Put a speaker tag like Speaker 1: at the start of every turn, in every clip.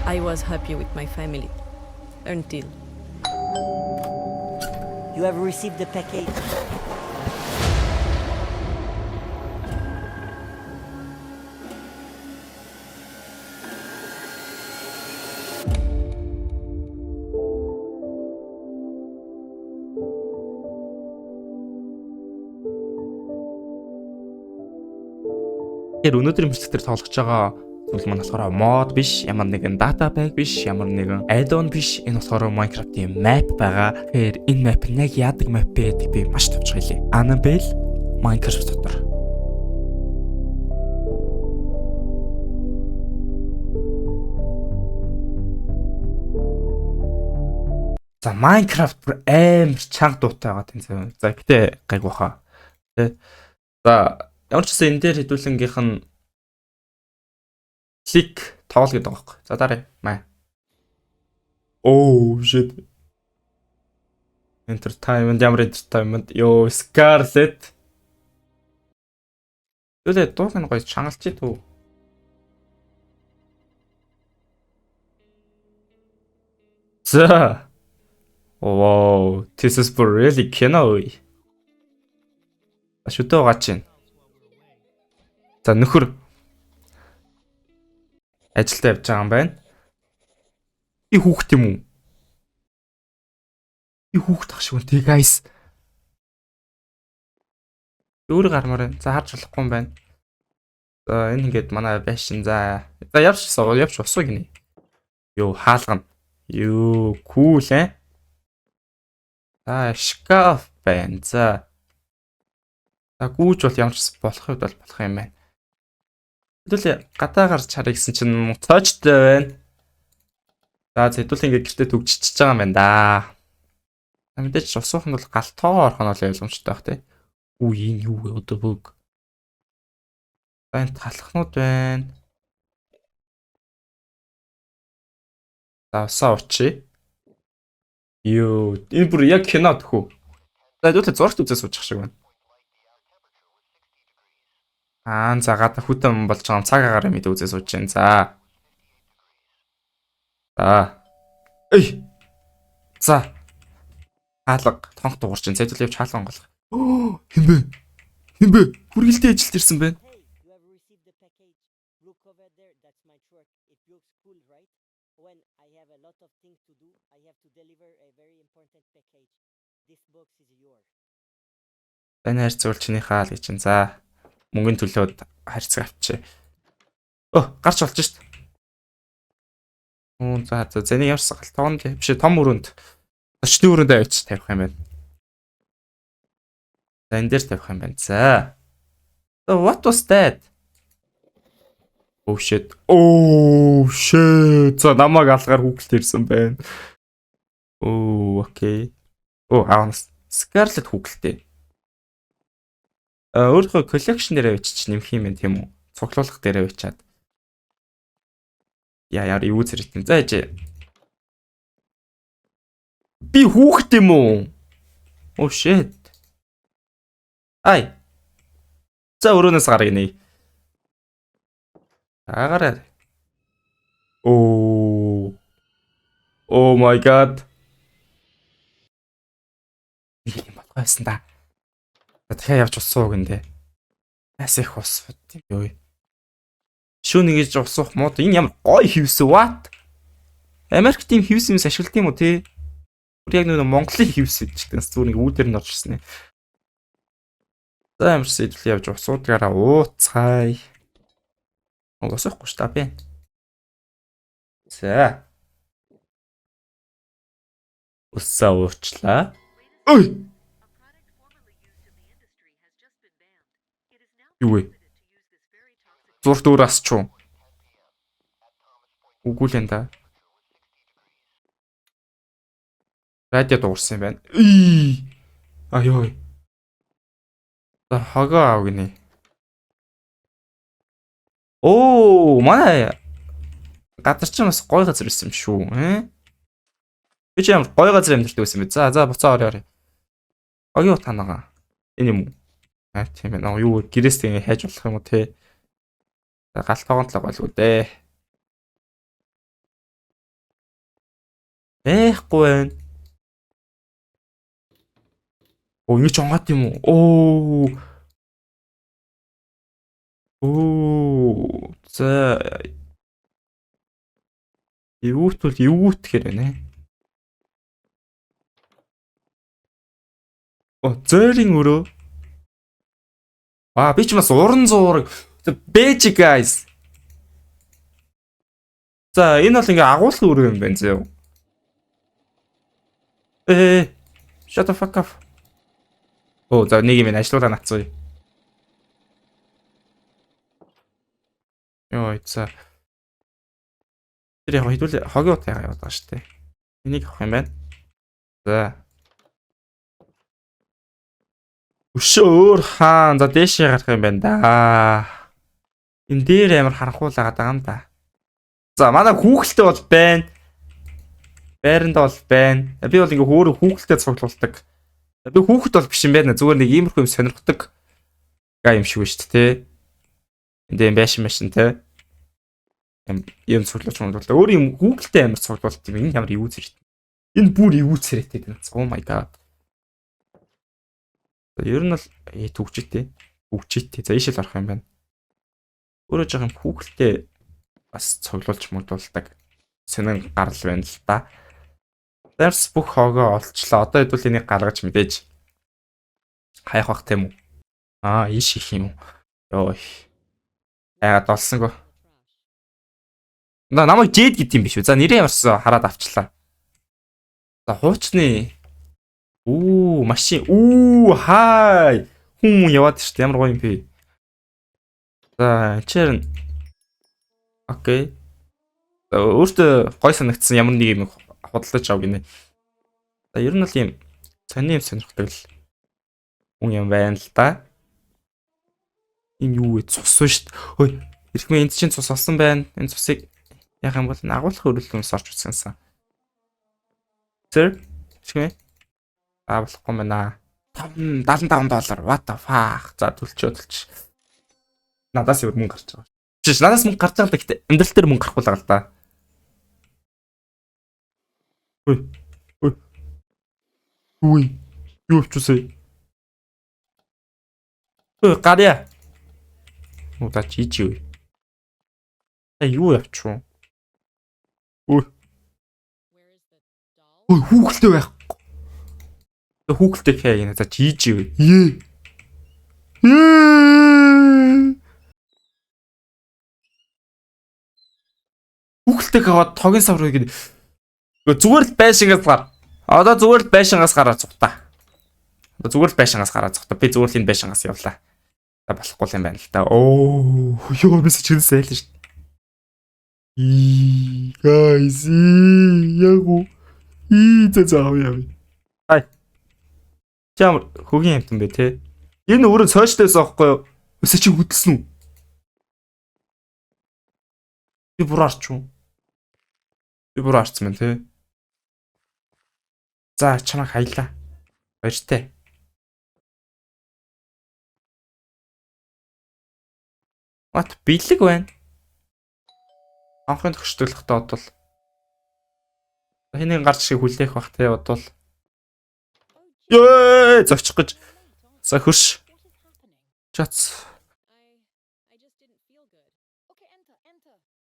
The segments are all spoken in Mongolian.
Speaker 1: I was happy with my family. Until.
Speaker 2: You have received the package.
Speaker 3: Тэгэхээр өнөөдрийн бичлэгтэр тоглож байгаа зүйл маань болохоор мод биш, ямар нэгэн дата пак биш, ямар нэгэн add-on биш. Энэ болохоор Minecraft-ийн map байгаа. Тэгэхээр энэ map нь яг яадаг map бэ гэдгийг би маш товч хэлье. Annabelle Minecraft дотор. За Minecraft бүр амар чанга дуутай байгаа тийм. За гэтээ гайг баха. Тэ. За ямар ч гэсэн энэ дээр хэдүүлэнгийнх нь клик тоол гэдэг байгаа байхгүй. За дараа маа. Oh shit. Entertainment ямар entertainment ёо Scarlet. Түлээ дууг нь гоё чангалч идв. За. Wow, this is for really кино. Шүтээ байгаа чинь. За нөхөр ажилдаа явж байгаа юм байна. Би хүүхэд юм уу? Би хүүхэд ах шиг байна. Тэг guys. Өөр гармаар байна. За харж болохгүй юм байна. За энэ ингээд манай байшин за явж усуу гинэ. Йоо хаалгана. Йоо cool За шкаф байна. За гүүж бол ямар ч болох үед бол болох юм байна. Хэдүүлээ гадаа гарч харъя гэсэн чинь цоочтой байна. За хэдүүлээ ингээд гэртээ төгжчихж байгаа юм байна да. Мэдээж усуух нь бол галтгоо орох нь бол ойлгомжтой байх тий. Үу энэ юу вэ одоо бүг. За энэ талхнууд байна. За усаа уучи. Йоо энэ бүр яг кино төхөө. За хэдүүлээ зургт үзээ суучих шиг байна. За гадаа хүтэн болж байгаа цаг агаар мэд үзээ сууж जैन. За. Эй. За. Хаалга тонх дуурч जैन. Сэтэл явж хаалга онголох. Хэн бэ? Хэн бэ? Хүргэлтийн ажилд ирсэн байна.
Speaker 2: You have received the package. Look over there. That's my truck. It looks cool, right? When I have a lot of things to do, I have to deliver a very important package. This box is yours.
Speaker 3: Таны харьцуул чиний хаал гэж чинь. За. Мөнгөний төлөөд харьцаг авчи. Гарч болж шít. За зэний явсан галтгоонд биш том өрөөнд. Очны өрөөнд авчиж тавих юм байна. За энэ дээр тавих юм байна. За. What was that? Oh shit. За намайг алгаар хүүхэлт ирсэн байна. Окей. Scarlet хүүхэлтэй. Өөрийнхөө коллекшн дээр авчиж нэмэх юм байна тийм үү? Цуглуулах дээр авчиад. Яар юу зэрэгтэн. За ээж. Би хүүхэд юм уу? Oh shit. Ай. За өрөөнөөс гарах нэ. Агараа. Oh my god. Ийм болохсон да. Тэгэхээр явж усуу гэнэ. Яс их ус юм юу. Шүүн ингэж усуух мод энэ ямар гой хевс what? Америк тийм хевс юмс ашигладаг юм уу те? Бүр яг нэг Монголын хевс гэдэг зүгээр нэг үүдээр нь орж ирсэн ээ. За ямар ч сэдвэл явж усуудгаараа ууцгаая. Усахгүй ш та би. За. Усаа уучлаа. Ой. Юу вэ? Зурт өөр асчуу. Үгүй л энэ да. Радио дуурсан юм байна. Аяа. За хагоо аав гинэ. Манай гадар чинь бас гой газар ирсэн юм шүү. Би ч ямар гой газар амьдарч байсан бэ? За буцаа орё. Оёо танаа. Энэ юм уу? Тийм ээ. Юу гэрээс тэгээ хайж болох юм уу те? Галтгоонд л гол үү дээ. Байхгүй байна. Оо ингэ ч онгаад юм уу? Оо. За. Эвгүүт бол эвгүүт гэхээр байна. Оо, зөөрийн өрөө. Би ч бас уран зураг. Бэж guys. За, энэ бол ингээ агуулгын өрөө юм байна зөө. Shut the fuck up. За нэг юм ажиллуулаа нацгүй. За. Тэр яг хэдүүл хогийн утаа яваад байгаа шүү дээ. Энийг авах юм байна. За. Өшөө өөр хаан. За дээшээ гарах юм байна да. Энэ дээр амар харанхуулаад байгаа юм да. За манай хүүхэлтэй бол байна. Байранда бол байна. Би бол ингээ хөөрө хүүхэлтэй цуглуулдаг. Би хүүхэд бол биш юм байна. Зүгээр нэг иймэрхүү юм сонирхдаг юм шиг байна шүү дээ. Энд юм байшин машин те. Юм цуглуулж муулдаг. Өөр юм хүүхэлтэй амар цуглуулт юм. Энэ ямар ивүү зэрэг. Энэ бүр ивүү цэрэтэй байна. Oh my god. Ер нь л төгжитэй. За ийшэл орох юм байна. Өөрөө жоо юм хүүхэлтэй бас цуглуулж муулдаг. Сонин гарал байна л да. Дэрс бүх хоогоо олчлаа. Одоо хэдүүл энийг гаргаж мэдээж хаях бах тийм үү? Ийш их юм уу? Яагаад олсонгүй. Намайг Jade гэдэг юм биш үү? За нэрээ ямарсан хараад авчлаа. За хуучны. Машин. Хай. Хүн яваад шүү дээ. Ямар гоё юм бэ? За чирэн. Окей. Өөртөө гой санагдсан ямар нэг юм худалдаж авах гинэ. За ер нь л юм сони юм сонирхдаг л хүн юм байна л да. Энэ юу вэ? Цус шүү дээ. Хөөе. Ирхмээ энд чинь цус олсон байна. Энэ цусыг яг юм бол агуулгын хөрөлтөөс орж утсансан. Sir, чимээ? Болохгүй байна. $75. What the fuck? За төлч. Надаас юу мөнгө гарч байгаа. Жиш надаас мөнгө гарч байгаа л гэхдээ амьдрал дээр мөнгө гарахгүй л да. Үй. Юу ч үсэ. Гарья. Удаа чичи. Юу явчихв? Хүүхэлтэй байх. Хүүхэлтэй хээ гинэ. За чичи. Хүүхэлтэй аваад тогийн саврыг гинэ. Зүгээр л байшингаас гар. Одоо зүгээр л байшингаас гараад цухтаа. Би зүгээр л энэ байшингаас явлаа. Болохгүй юм байна л да. Ёо бис чинсээ л шүү дээ. Guys, яг уу. Заа яа. Ямар хөгийн юмтан бэ те? Энэ өөрөө цоочтойс аахгүй юу? Өсө чи хөдөлсөн үү? Би бураарч байна те. За чамайг хаялаа. Баяртай. Бэлэг байна. Анхын төгсдөлхөд бодвол хэнийг гарч шиг хүлээх бах те бодвол. Зочих гэж. За хөрш. Чац.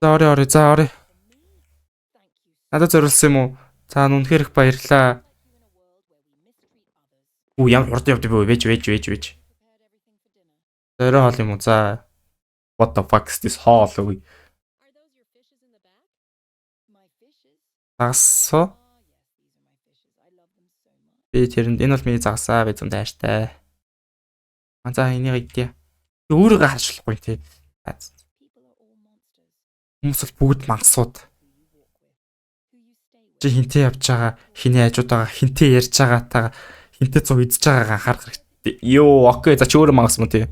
Speaker 3: За орой. Надад зориулсан юм уу? За үнэхээр их баярлаа. Ямар хурд явд бэ? Вэж. Орой хоол юм уу? За. What the fuck is this hall? Загсаа. Би тэрэнд энэ бол миний загсаа би зүүн дайртай. За энийг идэ. Өөрийгөө харж болохгүй тий. Хүмүүс бол бүгд мангасууд. Чи хинтээ явж байгаа, хинээ хажууд байгаа, хинтээ ярьж байгаа та хинтээ цуг идж байгаагаа анхаарах хэрэгтэй. Окей, за чи өөрөө мангас мөн тий.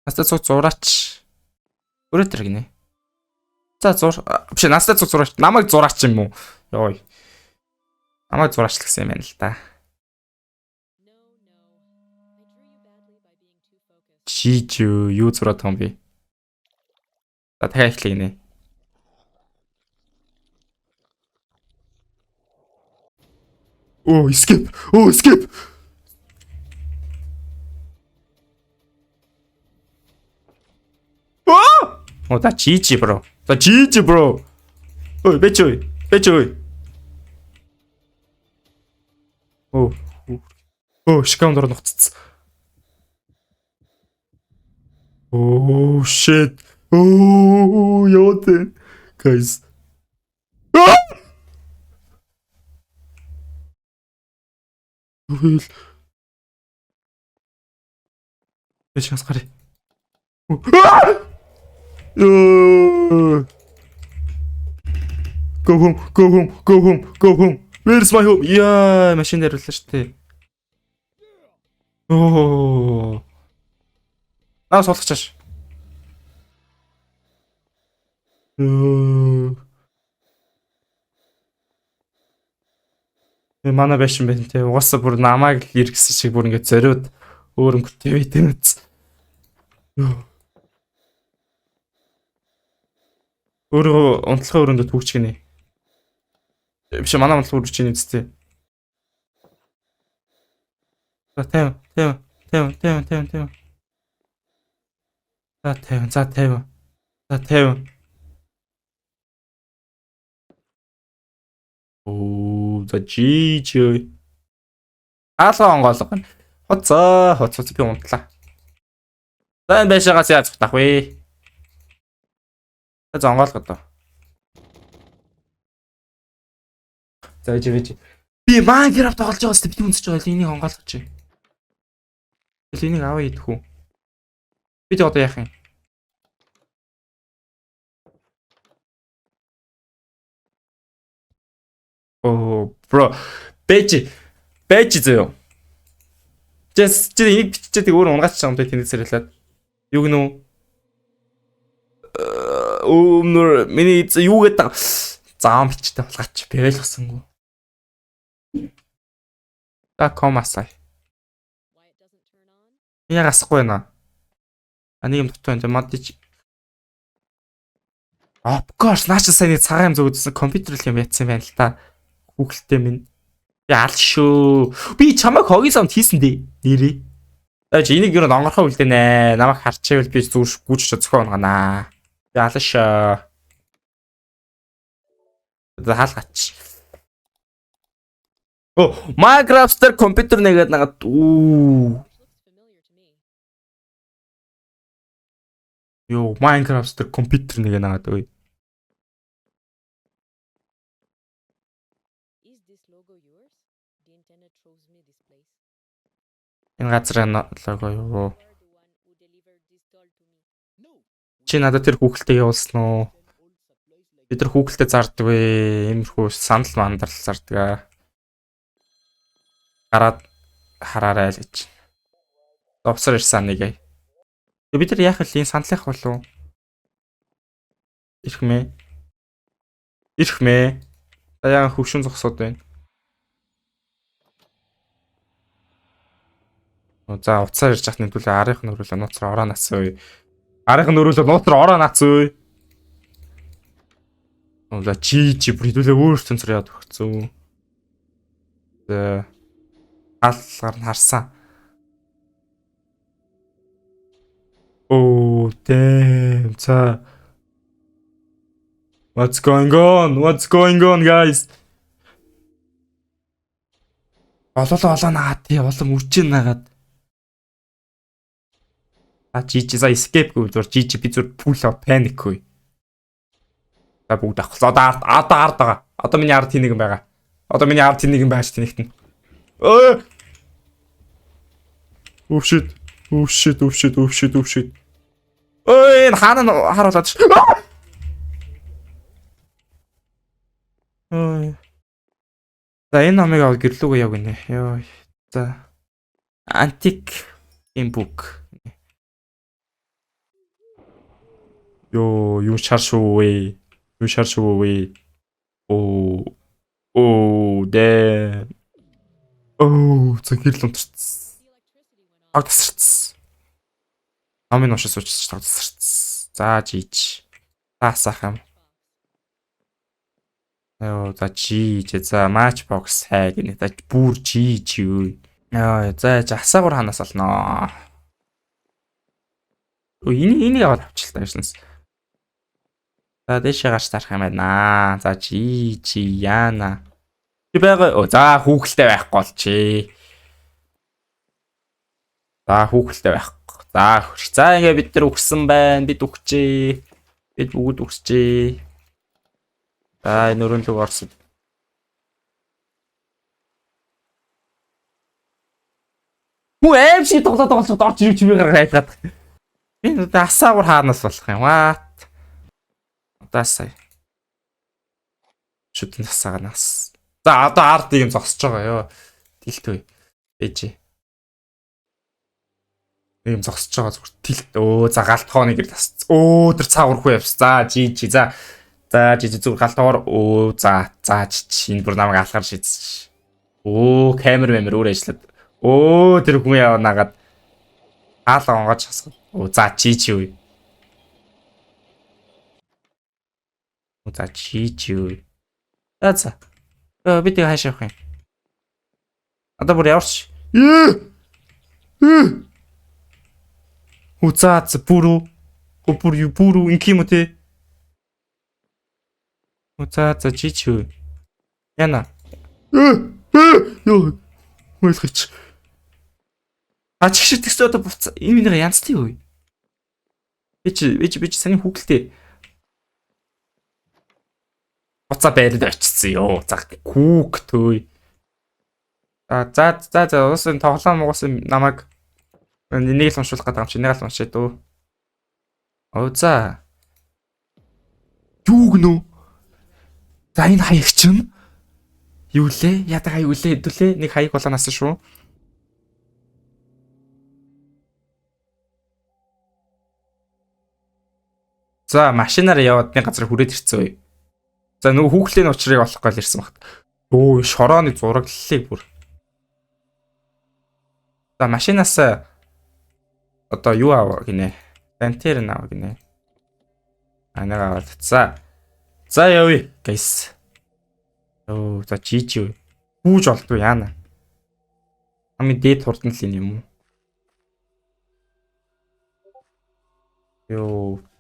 Speaker 3: Настай цуг зураач. Өөрөө тэр гинэ. За биш настай цуг зураач. Намайг зураач юм уу? Намайг зураач л гэсэн юм байна л да. Чи юу зураад байгаа юм бэ? За дахиад эхлэе гинэ. Oh, escape. Oh, escape. Oh, that's GG, bro. That's GG, bro. Oh, 배추. Oh. Шкаф дор нуцсан. Oh, shit. Oh, яа. Guys. Хөл. Эчгээс гарыг. Go home. Where's my home? Яа, машин дээр үлээ штэ. Оо. Суулгач чааш. Манай байшин байна те. Угаасаа бүр намайг л иргэсэн шиг бүр ингээд зориуд өөрөнгөтэй байт юм үз. Өөрөө унтлагын өрөөндө түүч гинэ. Биш манай унтлагын өрөөнд чинь үсттэй. За 50. За 50. Оо, за GG. Хаалга онгоолго. Хоцоо би унтлаа. За энэ байшаагаас яаж цутах вэ? За онгоолго доо. За ижиж. Би Minecraft тоглож байгаа сте би үнсэж байгаа энийг онгоолгоч. Энийг аваа идэх үү? Би одоо яах юм? Oh, bro. Бэж зөө. Just энийг биччихээд өөр унгаач байгаа юм даа тэнд зэрэлээд. Юу гэнэ үү? Өмнөр миний юу гэдэг заам бичтэй болгаач. Би ойлгосонгүй. За комасай. Ягасахгүй байна. Нэг юм дутуу энэ модж. Of course, наач сайн цагаан юм зөөдсөн компьютер л юм ятсан байна л та. Google-тэй минь. Би аль шүү. Би чамайг хогийн самд хийсэн дээ. Нэрээ. Яаж энийг юу онгорхоо үлдэнэ. Намайг харчихвэл би зүрх гүйч зохион онганаа. Би аль шүү. За хаалгач. Оо, Minecraft дээр компьютер нэгээд нагаад Yo, Minecraft дээр компьютер нэгээ нагаад ой. Энэ газрын лого юу? Чи надад тэр Google-тэй явуулсан уу? Бид тэр Google-тэй зардаг вэ? Иймэрхүү санал мандарл зардаг. Гараад хараарай л гэж. Довсор ирсэн нэгэ. Бид нар яах вэ? Энэ саналынх болов? Ирэх мэ. Даяа хөвшин зогсоод байна. За уцаар ирж хат нэгдүүлээ арийнх нөрөөлөө нууцраа ороо нацсан үе. Арийнх нөрөөлөө нууцраа ороо нацсан үе. Ола чи бүр хэдүүлээ өөр төнцөр яваад өгцөө. За алгаар нь харсан. Oh damn. За. What's going on guys? Олоо наагаад тий улам үржин нагаад. GG за escape гэвэл GG би зүр pull out panic хөөе. За бүгд авахлаа. Одоо ард байгаа. Одоо миний ард тэнэг юм байгаа. Одоо миний ард тэнэг юм байж тэнэгтэн. Oh shit. Ой, энэ хаана харуулаад ш. Ой. За энэ номыг аваад гэрлүүгөө яв гинэ. Йоо. За. Antique in book. Юу шаршуу вэ? Oh, damn. Oh, за гэрл унтарч. Тасарч. Намын уушаа суучиж тасарч. За жийч. Таасах юм. Яа за жиж за матчбокс хай гэнэ. За бүр жиж юу. Яа за асаагуур ханаас олноо. Энийг аваад авчлаа яшнас. За дэшээ гарч тарах юм байна. За жиж яана. Би байгаа. За хүүхэлтэй байхгүй болчээ. За хүүхэлтэй байхгүй. За ингээ бид нар өгсөн байна. Бид өгчээ. Бид бүгд өгсчээ. За энэ өрөөнлөг орсон. Хүү MC тоглоод орж ирэх чимээ гаргаад хайгаад. Энэ асаагуур хаанаас болох юм what? Одоо сая. Шүтэн асаагнаас. За одоо ард юм зогсож байгаа ёо. Тилтгүй. Ээжээ. Ийм зогсож байгаа зүгээр тилт. За галт хооныг гэр тас. Тэр цаагургүй явс. За жиж. За жиж зүгээр галт хоор. За жиж. Энэ бүр намайг алхаар шийдсэн. Камер өөр ажиллаад. Тэр хүн яа нагаад хаалга онгож хасгав. За жиж юу. За жиж юу. За. Бид хаашаа явах юм. Одоо бүр яварч. Уцаац бүрүү. Бүрүү инким үү те. Уцаац жиж юу. Яна. Ёо. Мэлхич. Ачиг шиг тэгсээ одоо буцаа. Энэ нэг янзтай юу. Би саний хүүхэлтэй. Буцаа байранд очсон ёо. За хүүк төө. За усын тоглоом усын намайг энийг л уншуулах гэдэг юм чи энийг л уншаа дөө. За. Юу гэнэ? За энэ хаяг чинь юу лээ? Ядаг хаяг үлээ хэдүүлээ? Нэг хаяг болоонаас шүү. За машинаар яваад нэг газар хүрээд ирсэн үе. За нөгөө хүүхлийн учрыг олох гал ирсэн багт. Шорооны зураглалыг бүр. За машинаас одоо юу аваа гинэ? Лантер аваа гинэ. Анаа аваад. За явъя, guys. За жиж юу. Хүүж олдоо яана. Ами дээд хурдан л юм уу?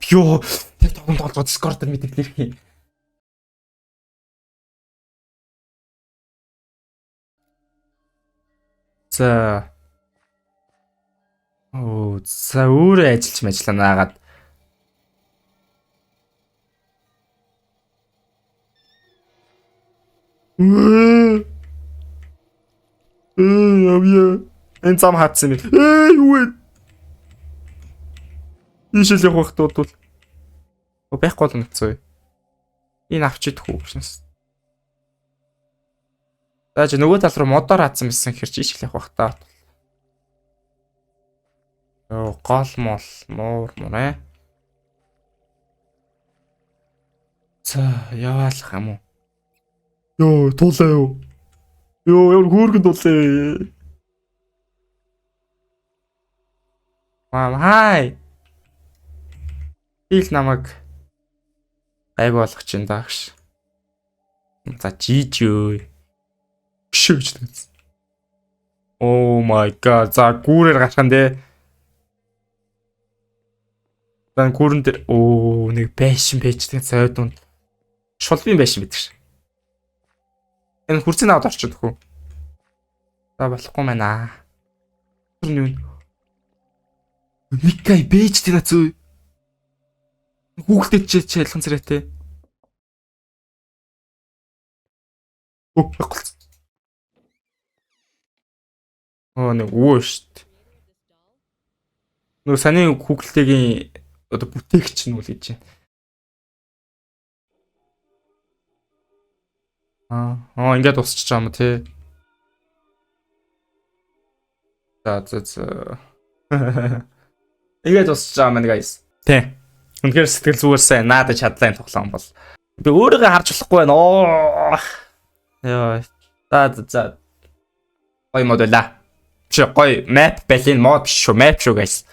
Speaker 3: Ёо, яг тоглоом толгой Discord дээр мэдээлэл хий. За. За өөрөө ажиллаж мэжлээ наагаад. Явъя. Энэ зам хаацсан юм. Юу вэ? Ишэл явах тууд. Байхгүй л нэгцээ. Энэ авч идэх үү гэшнээс. За чи нөгөө тал руу модоор хаацсан байсан хэрэг ишэл явах та. Гол мол муурэ. За яваалах юм уу? Ёо тулаа юу? Ёо ямар хөөргөн тулаа. Хай. Ил намайг айг болгох чинь даагш. За жиж юу. Шүгч тэс. Oh my god. За гүүрээр гарах нь дээ. Дан гүүрэн дээр нэг байшин байж тэгээ цайд дунд шулбын байшин байдаг ш. Энэ хурцын аваад орчиход хөө. За болохгүй байна. Юу? Никай бэж тэр зөө. Хүүхдэд ч ялхан зэрэгтэй. Багц. Нэг ууш. Нөө саний хүүхэлтэйгийн одоо бүтээгч нь үл гэж байна. Ингээд усчих чам тий. За. Ингээд усчих чам байна guys. Тий. Үнэхээр сэтгэл зүгээр сайн наадаж чадлаа энэ тоглоом бол. Би өөрийгөө харж болохгүй байна. Яа. За. Гой мод байла. Чи гой map байлын мод биш шүү, map шүү guys.